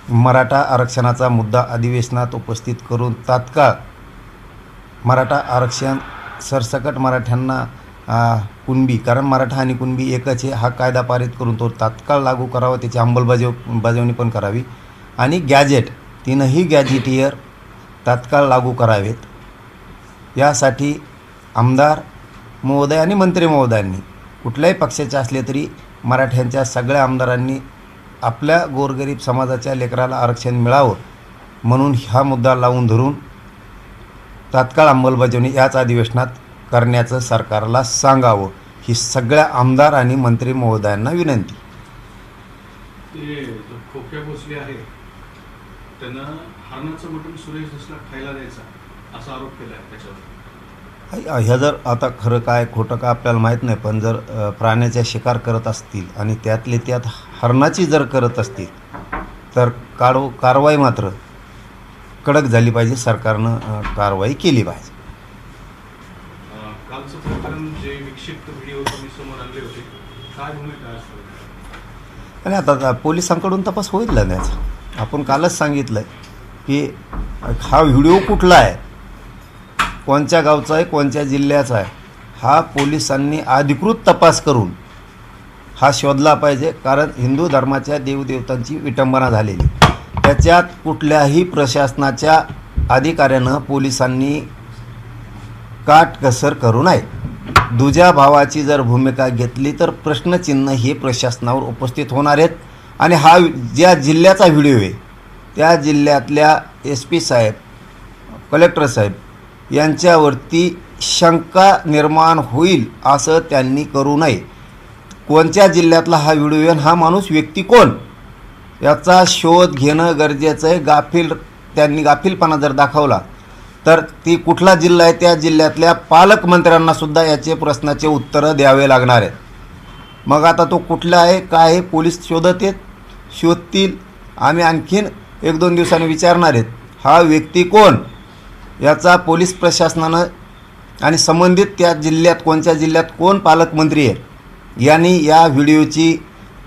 मराठा आरक्षणाचा मुद्दा अधिवेशनात उपस्थित करून तात्काळ मराठा आरक्षण सरसकट मराठ्यांना कुणबी, कारण मराठा आणि कुणबी एकच आहे, हा कायदा पारित करून तो तात्काळ लागू करावा, त्याची अंमलबजावणी पण करावी आणि गॅजेट तीनही गॅजेटियर तात्काळ लागू करावेत. यासाठी आमदार महोदय आणि मंत्री महोदयांनी कुठल्याही पक्षाचे असले तरी मराठ्यांच्या सगळ्या आमदारांनी आपल्या गोरगरीब समाजाच्या लेकराला आरक्षण मिळावं म्हणून हा मुद्दा लावून धरून तात्काळ अंमलबजावणी याच अधिवेशनात करण्याचं सरकारला सांगावं, ही सगळ्या आमदार आणि मंत्री महोदयांना विनंती. ते जो खोक्या भोसले आहे त्यांना हरणाचं मटण सुरेश धसला खायला द्यायचा असा आरोप केला आहे त्याच्यावर. ह्या जर आता खरं काय खोटं काय आपल्याला माहीत नाही, पण जर प्राण्याचा शिकार करत असतील आणि त्यातले त्यात हरणाची जर करत असतील तर कारवाई मात्र कडक झाली पाहिजे, सरकारनं कारवाई केली पाहिजे. कालचं प्रकरण जे विक्षिप्त व्हिडिओ तुम्ही समोर आणले होते, काय भूमिका असतो? आणि आता पोलिसांकडून तपास होईल ना त्याचा. आपण कालच सांगितलं की हा व्हिडिओ कुठला आहे, कोणत्या गावचा आहे, कोणत्या जिल्ह्याचा आहे, हा पोलिसांनी अधिकृत तपास करून हा शोधला पाहिजे. कारण हिंदू धर्माच्या देवदेवतांची विटंबना झालेली, त्याच्यात कुठल्याही प्रशासनाच्या अधिकाऱ्यानं पोलिसांनी काटकसर करू नये. दुजा भावाची जर भूमिका घेतली तर प्रश्नचिन्ह हे प्रशासनावर उपस्थित होणार आहेत. आणि हा ज्या जिल्ह्याचा व्हिडिओ आहे त्या जिल्ह्यातल्या SP साहेब, कलेक्टर साहेब यांच्यावरती शंका निर्माण होईल असं त्यांनी करू नये. कोणत्या जिल्ह्यातला हा व्हिडिओ आहे, हा माणूस व्यक्ती कोण, याचा शोध घेणं गरजेचं आहे. त्यांनी गाफीलपणा जर दाखवला तर ती कुठला जिल्हा आहे त्या जिल्ह्यातल्या पालकमंत्र्यांनासुद्धा याचे प्रश्नाचे उत्तरं द्यावे लागणार आहेत. मग आता तो कुठला आहे काय आहे पोलीस शोधतील. आम्ही आणखीन 1-2 दिवसांनी विचारणार आहेत हा व्यक्ती कोण, याचा पोलीस प्रशासनानं आणि संबंधित त्या जिल्ह्यात कोणत्या जिल्ह्यात कोण पालकमंत्री आहे यांनी या व्हिडिओची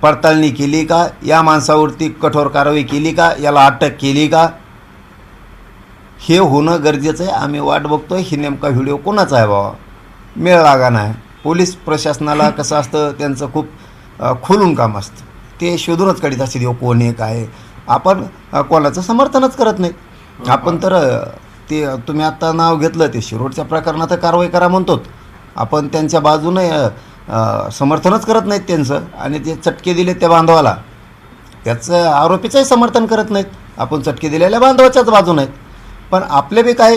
पडताळणी केली का, या माणसावरती कठोर कारवाई केली का, याला अटक केली का, हे होणं गरजेचं आहे. आम्ही वाट बघतो आहे ही नेमका व्हिडिओ कोणाचा आहे बाबा, मेळ लागा नाही. पोलीस प्रशासनाला कसं असतं, त्यांचं खूप खोलून काम असतं, ते शोधूनच काढीत असते देव कोण आहे काय. आपण कोणाचं समर्थनच करत नाही. आपण तर ते तुम्ही आत्ता नाव घेतलं ते शिरोडच्या प्रकरणात कारवाई करा म्हणतो, आपण त्यांच्या बाजूने समर्थनच करत नाहीत त्यांचं. आणि ते चटके दिले त्या बांधवाला, त्याचं आरोपीचंही समर्थन करत नाहीत. आपण चटके दिलेल्या बांधवाच्याच बाजूने आहेत. पण आपले बी काय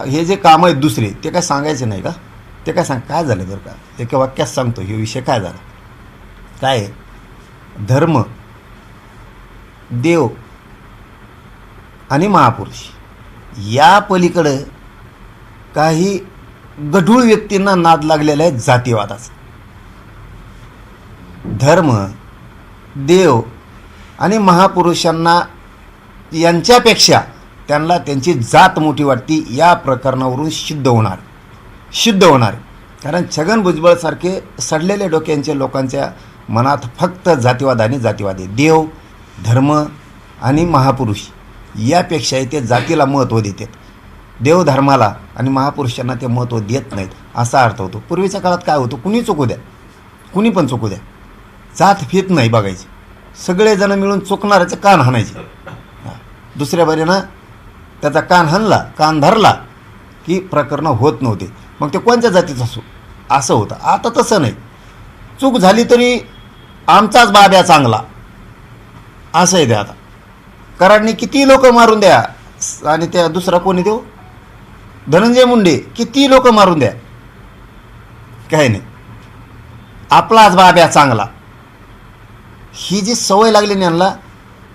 हे जे कामं आहेत दुसरे ते काय सांगायचे नाही का, ते काय काय झालं बरं का, एका वाक्यात सांगतो हे विषय काय झाला. काय धर्म, देव आणि महापुरुष या पलीकडं काही गढूळ व्यक्तींना नाद लागलेला आहे जातीवादाचा. धर्म, देव आणि महापुरुषांना यांच्यापेक्षा त्यांना त्यांची जात मोठी वाटती. या प्रकरणावरून सिद्ध होणार. कारण छगन भुजबळसारखे सडलेल्या डोक्यांच्या लोकांच्या मनात फक्त जातीवाद आणि जातीवादी, देव, धर्म आणि महापुरुष यापेक्षाही ते जातीला महत्त्व देतात. देवधर्माला आणि महापुरुषांना ते महत्त्व देत नाहीत असा अर्थ होतो. पूर्वीच्या काळात काय होतं, कुणी चुकू द्या, कुणी पण चुकू द्या, जात फेत नाही बघायची, सगळेजण मिळून चुकणाऱ्याचं कान हाणायचे. दुसऱ्या बारीनं त्याचा कान धरला की प्रकरणं होत नव्हते. मग ते कोणत्या जातीचं असो असं होतं. आता तसं नाही, चूक झाली तरी आमचाच बाब्या चांगला असं आहे. ते आता कराडने किती लोक मारून द्या आणि त्या दुसरा कोणी देऊ धनंजय मुंडे किती लोक मारून द्या, काही नाही, आपलाच बाब्या चांगला. ही जी सवय लागली ना यांना,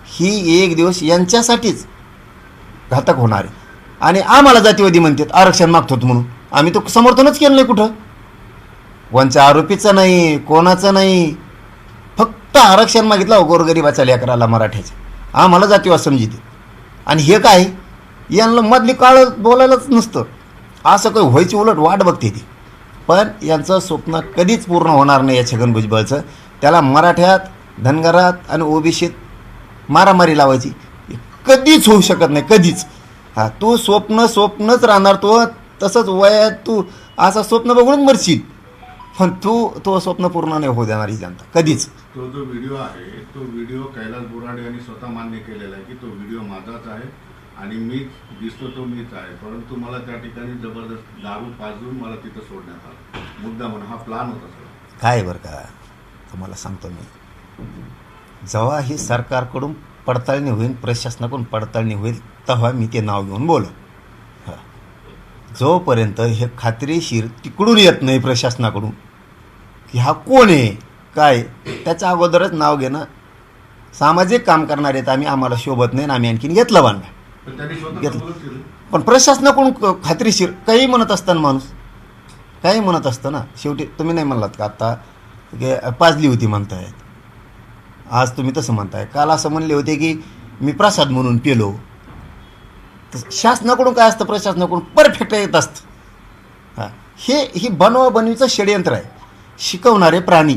ही एक दिवस यांच्यासाठीच घातक होणार आहे. आणि आम्हाला जातीवादी म्हणतात, आरक्षण मागतो म्हणून. आम्ही तो समर्थनच केलं नाही कुठं, कोणच्या आरोपीचं नाही, कोणाचं नाही, फक्त आरक्षण मागितलं गोरगरिबाच्या लेकराला मराठ्याच्या. आम्हाला जातीवाद समजिते. आणि हे काय यांना मधली काळ बोलायलाच नसतं, असं काही व्हायची उलट वाट बघते ती. पण यांचं स्वप्न कधीच पूर्ण होणार नाही या छगन भुजबळचं. त्याला मराठ्यात, धनगरात आणि ओबीसीत मारामारी लावायची, कधीच होऊ शकत नाही, कधीच. हां, तू स्वप्नच राहणार. तो तसंच वयात तू असं स्वप्न बघूनच मरशील, पण तो स्वप्न पूर्ण नाही होऊ देणार ही जनता कधीच. तो जो व्हिडिओ आहे तो व्हिडिओ कैलास बोराडे यांनी स्वतः मान्य केलेला आहे की तो व्हिडिओ माझाच आहे आणि मीच दिसतो तो मीच आहे, परंतु मला त्या ठिकाणी जबरदस्त दारू पाजून मला तिथं सोडण्यात आलं मुद्दा म्हणून. हा प्लान होता सगळा. काय बरं का तुम्हाला सांगतो मी, जेव्हा ही सरकारकडून पडताळणी होईल, प्रशासनाकडून पडताळणी होईल, तेव्हा मी ते नाव घेऊन बोल. जोपर्यंत हे खात्रीशीर तिकडून येत नाही प्रशासनाकडून की हा कोण आहे काय, त्याच्या अगोदरच नाव घेणं. सामाजिक काम करणारे आहेत आम्ही, आम्हाला शोभत नाही आणि आम्ही आणखीन घेतलं बांधा. पण त्यांनी स्वतः घेतलं. कबूलच केलं. पण प्रशासनाकडून खात्रीशीर काही म्हणत असताना माणूस काही म्हणत असतं ना. शेवटी तुम्ही नाही म्हणलात का आत्ता की पाजली होती म्हणतायत, आज तुम्ही तसं म्हणताय. काल असं म्हणले होते की मी प्रसाद म्हणून पेलो. तर शासनाकडून काय असतं, प्रशासनाकडून परफेक्ट येत असतं. हां, ही बनवाबनवीचं षडयंत्र आहे. शिकवणारे प्राणी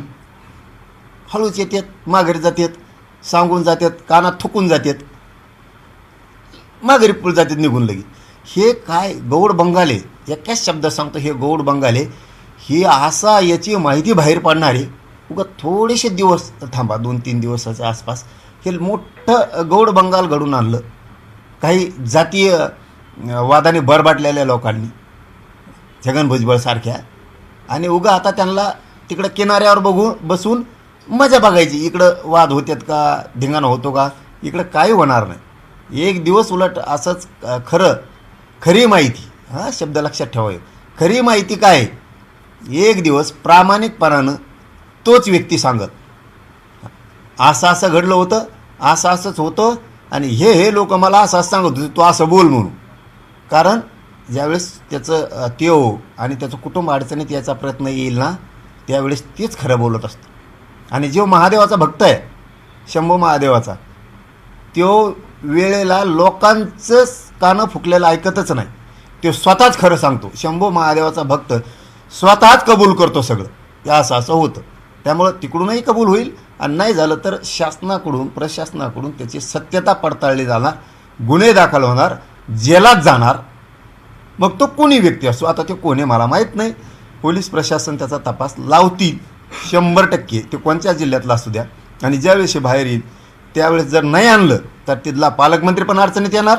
हळूच येतात, माघारी जातात, सांगून जातात, कानात थुकून जातात, माघारी पुढे जातात निघून लगे. हे काय गौड बंगाले, एकाच शब्दात सांगतो, हे गौड बंगाले ही असा याची माहिती बाहेर पाडणारे. उगा थोडेसे दिवस थांबा, 2-3 दिवसाच्या आसपास हे मोठं गौड बंगाल घडून आणलं काही जातीय वादाने बरबाटलेल्या लोकांनी, छगन भुजबळसारख्या. आणि उगा आता त्यांना तिकडं किनाऱ्यावर बसून मजा बघायची. इकडं वाद होतात का, धिंगाणा होतो का, इकडं काही होणार नाही. एक दिवस उलट असंच खरी माहिती, हां शब्द लक्षात ठेवावे, खरी माहिती काय, एक दिवस प्रामाणिकपणानं तोच व्यक्ती सांगत असं घडलं होतं, असंच होतं आणि हे लोक मला असं सांगत होते, तू असं बोल म्हणून. कारण ज्यावेळेस त्याचं त्यो आणि त्याचं कुटुंब अडचणीत याचा प्रयत्न येईल ना, त्यावेळेस तेच खरं बोलत असतं. आणि जो महादेवाचा भक्त आहे, शंभू महादेवाचा, तो वेळेला लोकांचं कानं फुकलेलं ऐकतच नाही, तो स्वतःच खरं सांगतो. शंभू महादेवाचा भक्त स्वतःच कबूल करतो सगळं, ते असं होतं. त्यामुळं तिकडूनही कबूल होईल आणि नाही झालं तर शासनाकडून प्रशासनाकडून त्याची सत्यता पडताळली जाणार, गुन्हे दाखल होणार, जेलात जाणार. मग तो कोणी व्यक्ती असो, आता ते कोणी मला माहीत नाही, पोलीस प्रशासन त्याचा तपास लावतील 100%. ते कोणत्या जिल्ह्यातला असू द्या. आणि ज्यावेळेस हे बाहेर येईल त्यावेळेस जर नाही आणलं तर तिथला पालकमंत्री पण अडचणीत येणार.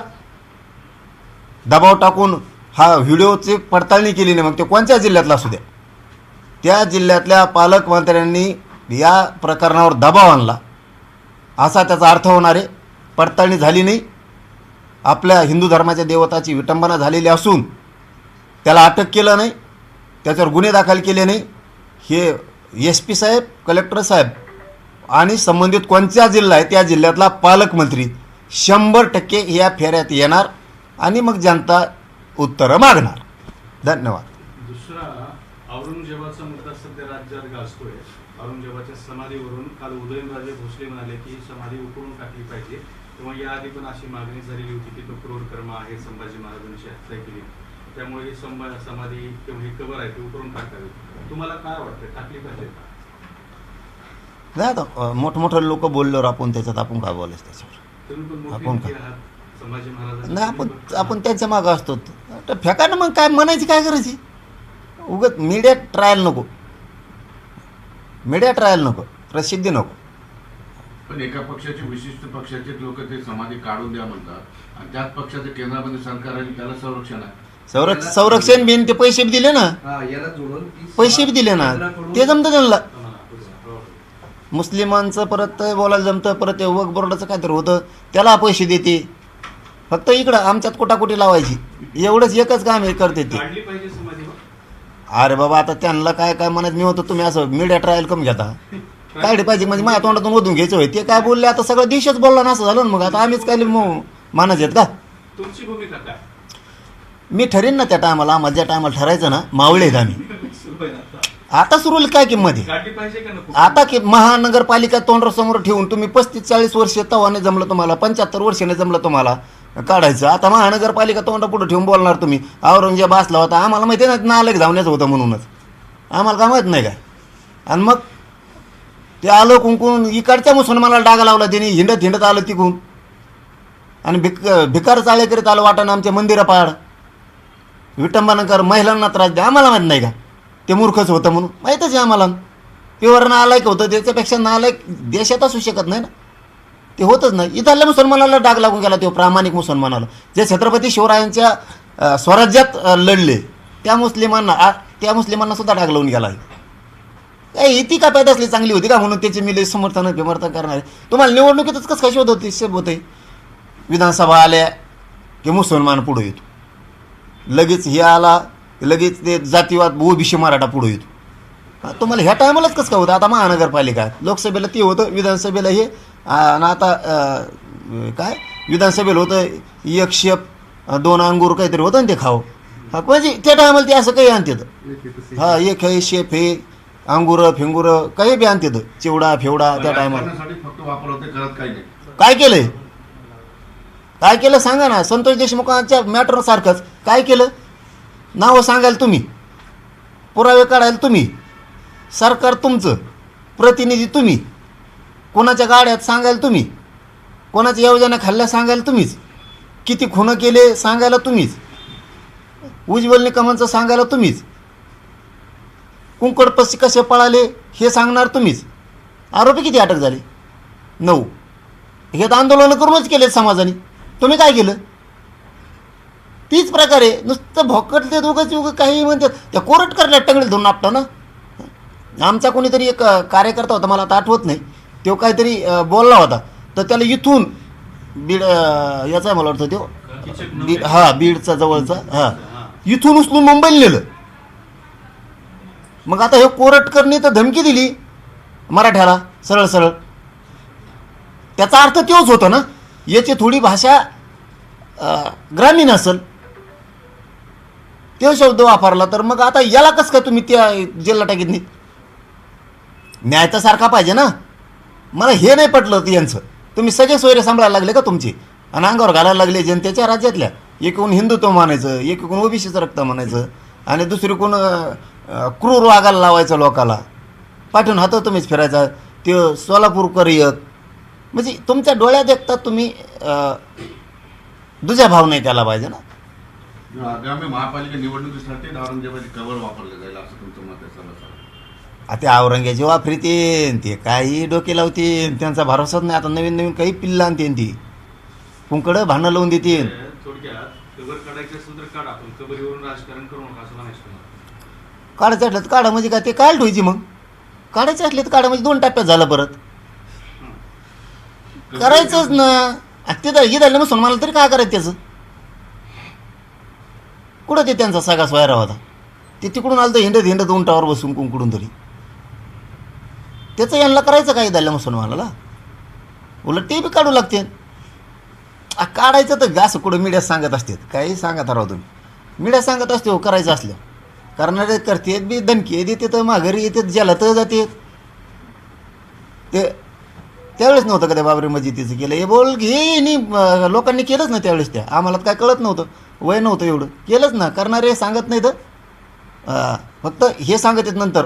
दबाव टाकून हा व्हिडिओची पडताळणी केली नाही, मग ते कोणत्या जिल्ह्यातला असू द्या, त्या जिल्ह्यातल्या पालकमंत्र्यांनी या प्रकरणावर दबाव आणला असा त्याचा अर्थ होणार आहे. पडताळणी झाली नाही, आपल्या हिंदू धर्माच्या देवताची विटंबना झालेली असून त्याला अटक केलं नाही, त्याच्यावर गुन्हे दाखल केले नाही. हे SP साहेब, कलेक्टर साहेब आणि संबंधित कोणत्या जिल्हा आहे त्या जिल्ह्यातला पालकमंत्री 100% या फेऱ्यात येणार आणि मग जनता उत्तरं मागणार. धन्यवाद. दुसरा, औरंगजेबाचा मुद्दा सध्या राज्यात गाजतोय. औरंगजेबाच्या समाधीवरून काल उदयनराजे भोसले म्हणाले की समाधी उकळून टाकली पाहिजे, किंवा याआधी पण अशी मागणी झालेली होती की तो क्रूरकर्म आहे, संभाजी महाराजांची हत्या केली, त्यामुळे ही समाधी किंवा ही कबर आहे ती उकळून टाकावी. तुम्हाला काय वाटतं, टाकली पाहिजे का? नाही, आता मोठमोठे लोक बोलल्यावर आपण त्याच्यात आपण काय बोलायचं त्याच्यावर. तुम्ही पण आपण मोठे का? आहात, संभाजी महाराज नाही, आपण त्यांच्या मागं असतो. तर फेकानं मग काय म्हणायची, काय करायची. उगत मीडिया ट्रायल नको, प्रसिद्धी नको. पण एका पक्षाचे, विशिष्ट पक्षाचे लोक ते समाधी काढून द्या म्हणतात आणि त्याच पक्षाचे केंद्रामध्ये सरकार आहे, त्याला संरक्षण आहे. संरक्षण बिन ते पैसे बी दिले ना, पैसे बी दिले ना, ते जमतं त्यांना. मुस्लिमांचं परत बोलायला जमतं, परत ते वक्फ बोर्डाचं काहीतरी होतं त्याला पैसे देते. फक्त इकडं आमच्यात कोटाकोटी लावायची, एवढंच एकच काम हे करते ते. काढली पाहिजे समाधी. अरे बाबा, आता त्यांना काय म्हणायचं मी होतं, तुम्ही असं मीडिया ट्रायल कमी घेता. काढली पाहिजे म्हणजे माझ्या तोंडातून ओढून घ्यायचं होय. ते काय बोलले, आता सगळं देशच बोलला ना, असं झालं ना. मग आता आम्हीच काय मानायचे आहेत का? तुमची भूमिका काय? मी ठरेन ना त्या टायमाला, आम्हाला ज्या टायमाला ठरायचं ना, मावळे आहेत आम्ही. आता सुरू काय किंमत आहे काढली पाहिजे का नको? आता की महानगरपालिका तोंडासमोर ठेवून तुम्ही 35-40 वर्ष तवाने जमलं तुम्हाला, 75 वर्षाने जमलं तुम्हाला काढायचं. आता महानगरपालिका तोंडा पुढे ठेवून बोलणार तुम्ही औरंगजेब असला होता, आम्हाला माहिती आहे ना नालक धावण्याचं होतं म्हणूनच, आम्हाला काय माहीत नाही काय. आणि मग ते आलं कुंकून इकडच्या मुसलमानाला डागा लावला त्यांनी, हिंडत आलं तिकून आणि भिकार चाळे करीत आलं वाटाणं आमच्या मंदिरं पाड, विटंबना कर, महिलांना त्रास द्या. आम्हाला माहीत नाही का ते मूर्खच होतं म्हणून? माहीतच आहे आम्हाला. प्युअर नालायक होतं, त्याच्यापेक्षा नालायक देशात असू शकत नाही ना, ते होतच नाही. इथल्या मुसलमानाला डाग लागून गेला, तो प्रामाणिक मुसलमानाला जे छत्रपती शिवरायांच्या स्वराज्यात लढले त्या मुस्लिमांना सुद्धा डाग लावून गेला. काय इथे काय पैदा असली चांगली होती का म्हणून त्याचे मिले समर्थन करणारे? तुम्हाला निवडणुकीतच कसं काय शोध होते? विधानसभा आल्या की मुसलमान पुढे येतो, लगेच हे आला लगेच ते जातीवाद ओबीसी मराठा पुढे येतो. तुम्हाला ह्या टायमालाच कसं काय होतं? आता महानगरपालिका, लोकसभेला ते होतं, विधानसभेला हे, आणि आता काय विधानसभेला होतं 1 शेप 2 अंगूर काहीतरी होतं ना ते खाऊ. हा म्हणजे त्या टायमाला ते असं काही आणतात. हा, 1 हे शेप हे अंगुरं फिंगुरं काही बी आणतात, चिवडा फेवडा त्या टायमाला. फक्त वापर होते, करत काही नाही. काय केलंय? काय केलं सांगा ना. संतोष देशमुखांच्या मॅटर सारखंच काय केलं? नावं सांगायला तुम्ही, पुरावे काढायला तुम्ही, सरकार तुमचं, प्रतिनिधी तुम्ही, कोणाच्या गाड्यात सांगायला तुम्ही, कोणाच्या योजना खाल्ल्या सांगायला तुम्हीच, किती खुनं केले सांगायला तुम्हीच, उज्ज्वल निकमांचं सांगायला तुम्हीच, कुंकडपशी कसे पळाले हे सांगणार तुम्हीच. आरोपी किती अटक झाले? 9. हे तर आंदोलनं करूनच केले समाजाने. तुम्ही काय केलं? तीच प्रकारे नुसतं भोकटले दोघंच काही म्हणतात. त्या कोरट करण्यात टंगडील धरून आपलं ना. आमचा कोणीतरी एक कार्यकर्ता होता, मला आता आठवत नाही, तो काहीतरी बोलला होता, तर त्याला इथून बीड याचा आहे मला वाटतं तो बीड, हा बीडचा जवळचा, हा, इथून उचलून मुंबईला नेलं. मग आता हे कोरटकरने तर धमकी दिली मराठ्याला सरळ सरळ. त्याचा अर्थ तोच होतो ना. याची थोडी भाषा ग्रामीण असेल, तो शब्द वापरला तर मग आता याला कसं काय तुम्ही त्या जेलला टाकीत नाही? न्याय तर सारखा पाहिजे ना. मला हे नाही पटलं की यांचं तुम्ही सगळे सोयरे सांभाळायला लागले का तुमचे, आणि अंगावर घालायला लागले जनतेच्या राज्यातल्या. एकूण हिंदुत्व म्हणायचं, एकूण ओबीसीचं रक्त म्हणायचं, आणि दुसरी कोण क्रूर वागायला लावायचं लोकाला, पाठवून हात तुम्हीच फिरायचा. ते सोलापूरकर एक म्हणजे तुमच्या डोळ्यात एकता तुम्ही दुजा भाव नाही केला पाहिजे ना. आगामी महापालिका निवडणुकीसाठी औरंगजेबाची कवर वापरले जाईल असं तुमचं मत आहे? आता औरंग्याची वापरीतीन ते काही डोके लावतील, त्यांचा भरोसाच नाही. आता नवीन नवीन काही पिल्ला आणतील, ती कुंकडं भांडणं लावून देतील. थोडक्यात कबर काढायचं असेल तर काढा, पण कबरीवरून राजकारण करू नका असं म्हणायचं. काढायचं असलं तर काढा, म्हणजे काय ते काय ठेवायची मग? काढायचं असले तर काढा, म्हणजे 2 टप्प्यात झालं. परत करायचंच ना. ते तर ईद आलं मुसलमानाला तरी काय करायचं त्याचं? कुठं ते त्यांचा सगळा सोयरा होता, ते तिकडून आलं तर हिंडत हिंडत उंटावर बसून कुंकडून तरी. त्याचं यांना करायचं काय ईद आल्या मुसलमानाला? उलट ते बी काढू लागते. काढायचं तर असं कुठं मीडियात सांगत असतात, काही सांगत राहू तुम्ही. मीडियात सांगत असते हो करायचं असलं. करणारे करतेत बी, धमकी देते तर माघारी येतात, ज्याला तर जाते. ते त्यावेळेस नव्हतं का त्या बाबरी मस्जिदीचं केलं हे बोल हे लोकांनी केलंच ना त्यावेळेस. त्या आम्हाला काय कळत नव्हतं, वय नव्हतं एवढं, केलंच ना. करणारे सांगत नाही तर फक्त हे सांगत आहेत नंतर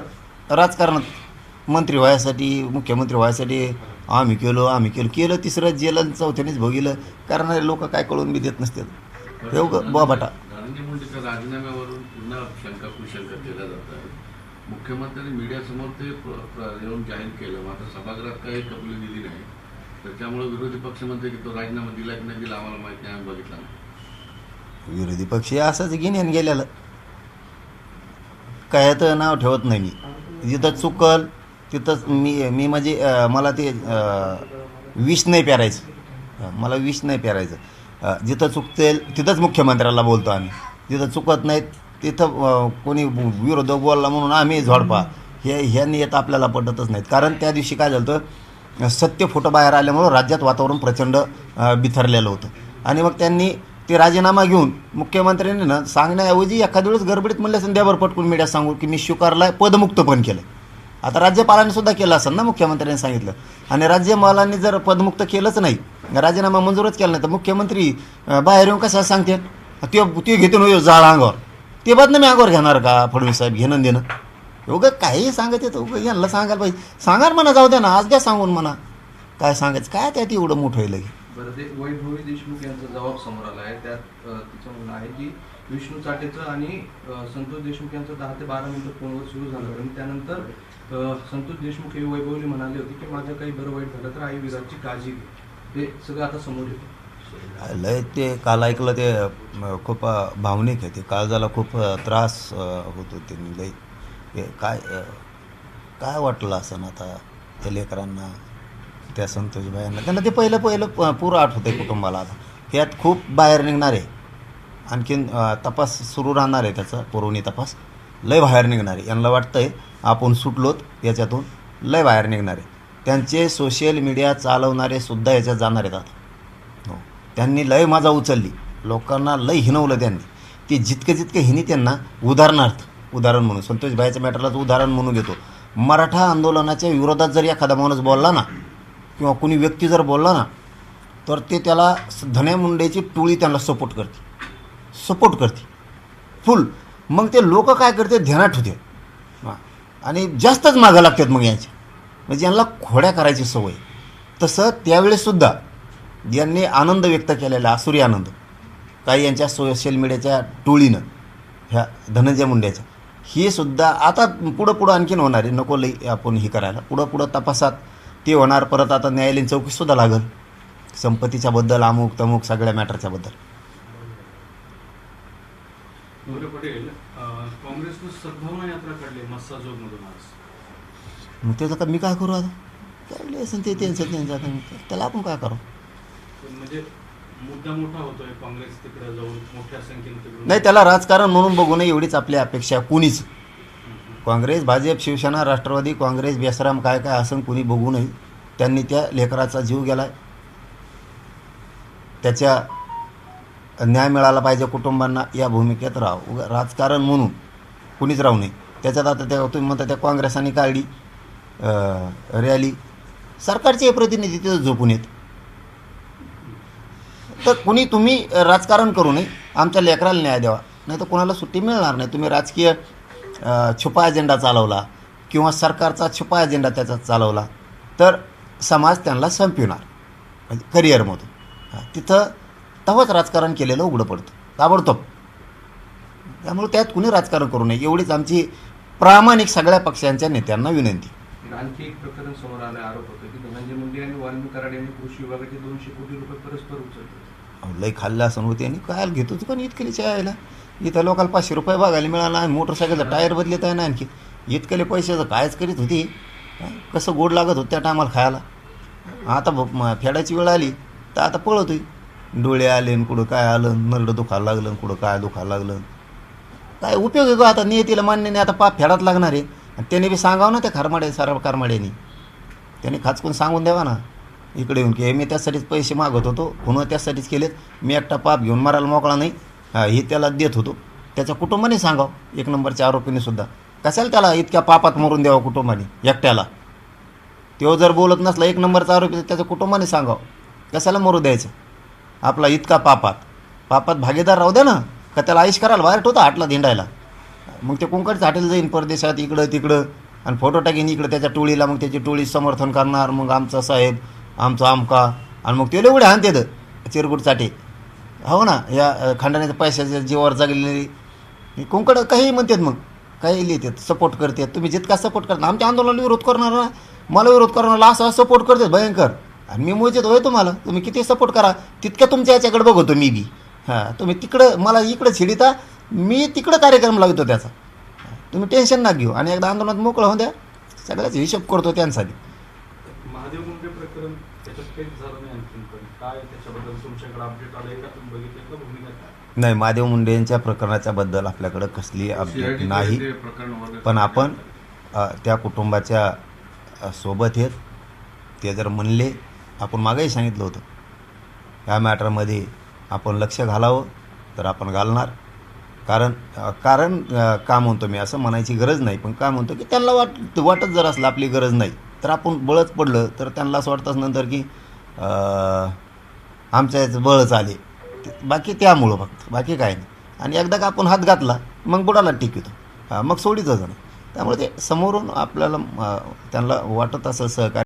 राजकारणात मंत्री व्हायसाठी, मुख्यमंत्री व्हायसाठी आम्ही केलं. तिसरं जेलं, चौथ्यानेच भोगिलं. करणारे लोक काय कळून बी देत नसतात. एवढं बाबाटा धनंजय मुंडेच्या राजीनाम्यावरून पुन्हा शंका कुशंका केल्या जात आहे. मुख्यमंत्र्यांनी मीडियासमोर ते येऊन जाहीर केलं, मात्र सभागृहात काही कबुली दिली नाही. त्याच्यामुळे विरोधी पक्ष म्हणते की तो राजीनामा दिला की नाही दिला आम्हाला माहिती नाही, आम्ही बघितला नाही. विरोधी पक्ष असंच घेण्यान गेलेलं, काय तर नाव ठेवत नाही मी. जिथं चुकल तिथंच मी म्हणजे मला ते विष नाही पेरायचं, मला विष नाही पेरायचं. जिथं चुकतेल तिथंच मुख्यमंत्र्याला बोलतो आम्ही. जिथं चुकत नाहीत तिथं कोणी विरोधक बोलला म्हणून आम्ही झोडपा, ह्या नियत आपल्याला पटतच नाहीत. कारण त्या दिवशी काय झालं होतं, सत्य फोटो बाहेर आल्यामुळं राज्यात वातावरण प्रचंड बिथरलेलं होतं. आणि मग त्यांनी ते राजीनामा घेऊन मुख्यमंत्र्यांनी ना सांगण्याऐवजी एखाद्या वेळेस गडबडीत म्हणलं असेल द्यावर पटकून मीडिया सांगू की मी स्वीकारला, पदमुक्त पण केलं. आता राज्यपालांनी सुद्धा केलं असेल ना, मुख्यमंत्र्यांनी सांगितलं. आणि राज्यपालांनी जर पदमुक्त केलंच नाही, राजीनामा मंजूरच केला नाही, तर मुख्यमंत्री बाहेर येऊन कशा सांगते? ते घेतो जाळ अंगावर, ते बदनामी अंगावर घेणार का फडणवीस साहेब? घेणं देणं एवढं काही सांगत येतं. उगं यांना सांगायला पाहिजे. सांगा म्हणा, जाऊ द्या ना, आज द्या सांगून म्हणा काय सांगायचं, काय त्यात एवढं मोठं आहे लगे. बरं, ते वैभवी देशमुख यांचा जबाब समोर आला आहे. त्यात तिचं म्हणणं आहे की विष्णू चाटेचं आणि संतोष देशमुख यांचं 10 ते 12 मिनिटं फोनवर सुरू झालं आणि त्यानंतर संतोष देशमुख हे वैभवली म्हणाले होते की माझं काही बरं वाईट झालं तर आई विराटची काळजी घे. ते सगळं आता समोर येतं. लय ते काल ऐकलं ते खूप भावनिक आहे. ते काळजाला खूप त्रास होत होते. लय काय वाटलं असं ना आता त्या लेकरांना, त्या संतोषबाईंना. त्यांना ते पहिलं पुरं आठवतं आहे कुटुंबाला. आता ह्यात खूप बाहेर निघणार आहे. आणखीन तपास सुरू राहणार आहे त्याचा, पुरवणी तपास लय बाहेर निघणार आहे. यांना वाटतं आहे आपण सुटलोत याच्यातून, लय बाहेर निघणार आहे. त्यांचे सोशल मीडिया चालवणारे सुद्धा याच्यात जाणार आहेत आता. हो, त्यांनी लय मजा उचलली, लोकांना लय हिनवलं त्यांनी. ते जितके हिनी त्यांना उदाहरण म्हणून संतोषबाईच्या मॅटरलाच उदाहरण म्हणून घेतो. मराठा आंदोलनाच्या विरोधात जर एखादा माणूस बोलला ना, किंवा कुणी व्यक्ती जर बोलला ना, तर ते त्याला धन्या मुंडेची टोळी त्यांना सपोर्ट करते फुल. मग ते लोक काय करते, ध्यानात ठेवते आणि जास्तच मागं लागतात मग यांच्या, म्हणजे यांना खोड्या करायची सवय. तसं त्यावेळेससुद्धा यांनी आनंद व्यक्त केलेला, आसुरी आनंद, काही यांच्या सोशल मीडियाच्या टोळीनं, ह्या धनंजय मुंड्याच्या, ही सुद्धा आता पुढं आणखीन होणार आहे. नको लई आपण हे करायला, पुढं तपासात ते होणार. परत आता न्यायालयीन चौकशीसुद्धा लागल संपत्तीच्या बद्दल, अमुक तमुक सगळ्या मॅटरच्या बद्दल. मोरे पटेल, काँग्रेसनं सद्भावना यात्रा काढली मस्साजोगमधून आज. मग त्याचं का मी काय करू आता? काढले असेल ते त्यांचं त्याला आपण काय करू? म्हणजे मुद्दा मोठा होतोय, काँग्रेस तिकडे जाऊन मोठ्या संख्येने तिकडे. नाही, त्याला राजकारण म्हणून बघू नये एवढीच आपली अपेक्षा. कुणीच काँग्रेस, भाजप, शिवसेना, राष्ट्रवादी काँग्रेस, बेसराम काय असं कुणी बघू नये. त्यांनी त्या लेकराचा जीव गेला, त्याच्या न्याय मिळाला पाहिजे कुटुंबांना, या भूमिकेत राहावं. राजकारण म्हणून कुणीच राहू नये त्याच्यात. आता त्या तुम्ही म्हणता त्या काँग्रेसाने काढली रॅली, सरकारचे प्रतिनिधी तिथं झोपून येत. तर तुम्ही राजकारण करू नये, आमच्या लेकराला न्याय द्यावा, नाही तर कोणाला सुट्टी मिळणार नाही. तुम्ही राजकीय छुपा अजेंडा चालवला किंवा सरकारचा छुपा अजेंडा त्याचा चालवला तर समाज त्यांना संपविणार, म्हणजे करिअरमधून. तिथं तेव्हाच राजकारण केलेलं उघडं पडतं ताबडतोब. त्यामुळे त्यात कुणी राजकारण करू नये एवढीच आमची प्रामाणिक सगळ्या पक्षांच्या नेत्यांना विनंती. आणखी एक प्रकरण समोर आलं, आरोप होतो की धनंजय मुंडे आणि वाल्मिक कराड यांनी कृषी विभागाचे 200 कोटी रुपये परस्पर उचलले. लई खाल्लं असं होते आणि काय घेतो तू, पण इतकलीच यायला इथं लोकांना 500 रुपये बघायला मिळाला आणि मोटरसायकलचा टायर बदलत आहे ना, आणखी इतकले पैशाचं कायच करीत होती. कसं गोड लागत होतं त्या टायमाला खायला. आता फेडायची वेळ आली तर आता पळतोय. डोळे आले आणि कुठं काय आलं, नरडं दुखायला लागलं, कुठं काय दुखायला लागलं. काय उपयोग आहे का आता? नियतीला मान्य नाही, आता पाप फेडात लागणार आहे. आणि त्याने बी सांगावं ना, त्या कारमाड्यानी त्याने खाचकून सांगून द्यावा ना इकडे येऊन की मी त्यासाठीच पैसे मागत होतो, पुन्हा त्यासाठीच केलेत, मी एकटा पाप घेऊन मारायला मोकळा नाही, हे त्याला देत होतो. त्याच्या कुटुंबाने सांगावं, 1 नंबरच्या आरोपीने सुद्धा. कशाला त्याला इतक्या पापात मरून द्यावं कुटुंबाने एकट्याला? तो जर बोलत नसला 1 नंबरचा आरोपी, त्याच्या कुटुंबाने सांगावं, कशाला मरू द्यायचं आपला इतका पापात भागीदार राहू द्या ना. का त्याला आयुष करायला बाहेर ठेवता हाटला धिंडायला? मग ते कोंकणचं हॉटेल जाईन परदेशात, इकडं तिकडं, आणि फोटो टाकीन इकडं त्याच्या टोळीला. मग त्याची टोळी समर्थन करणार, मग आमचा साहेब, आमचा आमका, आणि मग ते एवढे हाणतात चिरगुटसाठी. हो ना, या खंडाण्याच्या पैशाच्या जीवावर जगलेली कोंकण काही म्हणतात, मग काही लिहितात, सपोर्ट करतात. तुम्ही जितका सपोर्ट करता आमच्या आंदोलनाला विरोध करणार ना, मला विरोध करणारा असा सपोर्ट करतात भयंकर. आणि मी मोजित होय तुम्हाला, तुम्ही किती सपोर्ट करा तितकं तुमच्या याच्याकडे बघतो मी बी. तुम्ही तिकडं मला इकडं छिडिता, मी तिकडं कार्यक्रम लावतो त्याचा. तुम्ही टेन्शन ना घेऊ, आणि एकदा आंदोलनात मोकळं होऊन द्या, सगळ्याच हिशोब करतो त्यांसाठी. महादेव मुंडे प्रकरण त्याच्यात काहीच झालं नाही आणखीन, पण काय त्याच्याबद्दल तुमच्याकडे अपडेट आलंय का? तुम्ही बघितलं का? भूमिका काय? नाही, महादेव मुंडे यांच्या प्रकरणाच्या बद्दल आपल्याकडं कसली अपडेट नाही. पण आपण त्या कुटुंबाच्या सोबत आहेत. ते जर म्हणले, आपण मागेही सांगितलं होतं या मॅटरमध्ये आपण लक्ष घालावं, तर आपण घालणार. कारण का म्हणतो मी, असं म्हणायची गरज नाही, पण का म्हणतो की त्यांना वाटत जर असलं आपली गरज नाही, तर आपण बळच पडलं तर त्यांना असं वाटतंच नंतर की आमच्या याचं बळच आले. बाकी त्यामुळं फक्त, बाकी काय नाही. आणि एकदा का आपण हात घातला मग बुडाला टिकवतो, मग सोडीतच नाही. त्यामुळे ते समोरून आपल्याला त्यांना वाटत असं सहकार्य